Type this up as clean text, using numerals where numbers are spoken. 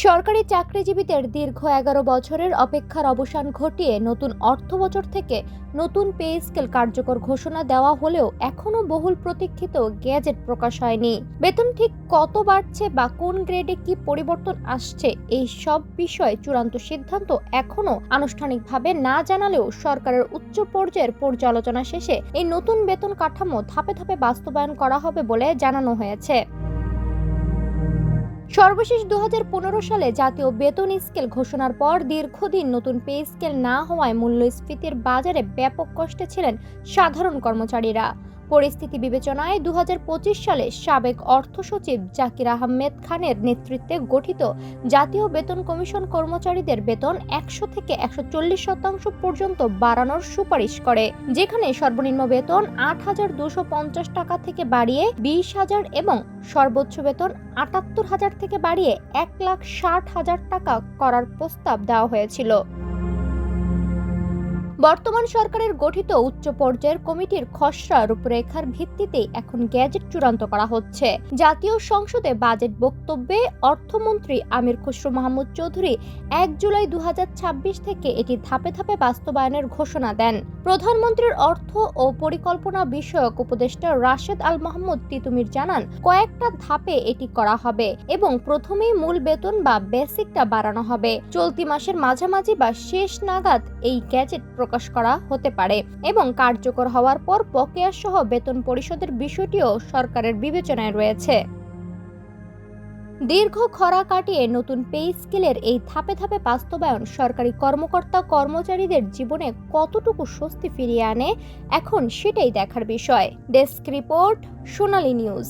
সরকারি চাকরিজীবীদের দীর্ঘ ১১ বছরের অপেক্ষার অবসান ঘটিয়ে নতুন অর্থবছর থেকে নতুন পে স্কেল কার্যকর ঘোষণা দেওয়া হলেও এখনও বহুল প্রতীক্ষিত গ্যাজেট প্রকাশ হয়নি। বেতন ঠিক কত বাড়ছে বা কোন গ্রেডে কি পরিবর্তন আসছে, এই সব বিষয়ে চূড়ান্ত সিদ্ধান্ত এখনও আনুষ্ঠানিকভাবে না জানালেও সরকারের উচ্চ পর্যায়ের পর্যালোচনা শেষে এই নতুন বেতন কাঠামো ধাপে ধাপে বাস্তবায়ন করা হবে বলে জানানো হয়েছে। সর্বশেষ ২০১৫ সালে জাতীয় বেতন স্কেল ঘোষণার পর দীর্ঘদিন নতুন পে স্কেল না হওয়ায় মূল্যস্ফীতির বাজারে ব্যাপক কষ্টে ছিলেন সাধারণ কর্মচারীরা। পরিস্থিতি বিবেচনায় ২০২৫ সালে সাবেক অর্থ সচিব জাকির আহমেদ খানের নেতৃত্বে গঠিত জাতীয় বেতন কমিশন কর্মচারীদের বেতন ১০০ থেকে ১৪০% পর্যন্ত বাড়ানোর সুপারিশ করে, যেখানে সর্বনিম্ন বেতন ৮,২৫০ টাকা থেকে বাড়িয়ে ২০,০০০ এবং সর্বোচ্চ বেতন ৭৮,০০০ থেকে বাড়িয়ে ১,৬০,০০০ টাকা করার প্রস্তাব দেওয়া হয়েছিল। বর্তমান সরকারের গঠিত উচ্চ পর্যায়ের কমিটির খসড়া রূপরেখার ভিত্তিতে এখন গ্যাজেট চূড়ান্ত করা হচ্ছে। জাতীয় সংসদে বাজেট বক্তব্যে অর্থমন্ত্রী আমির খসরু মাহমুদ চৌধুরী ১ জুলাই ২০২৬ থেকে এটি ধাপে ধাপে বাস্তবায়নের ঘোষণা দেন। প্রধানমন্ত্রীর অর্থ ও পরিকল্পনা বিষয়ক উপদেষ্টা রাশেদ আল মাহমুদ তিতুমির জানান, কয়েকটা ধাপে এটি করা হবে এবং প্রথমেই মূল বেতন বা বেসিকটা বাড়ানো হবে। চলতি মাসের মাঝামাঝি বা শেষ নাগাদ এই গ্যাজেট প্রকাশ করা হতে পারে এবং কার্যকর হওয়ার পর বকেয়া সহ বেতন পরিশোধের বিষয়টিও সরকারের বিবেচনায় রয়েছে। দীর্ঘ খরা কাটিয়ে নতুন পে স্কেলের এই ধাপে ধাপে বাস্তবায়ন সরকারি কর্মকর্তা কর্মচারীদের জীবনে কতটুকু স্বস্তি ফিরিয়ে আনে, এখন সেটাই দেখার বিষয়। ডেস্ক রিপোর্ট, সোনালী নিউজ।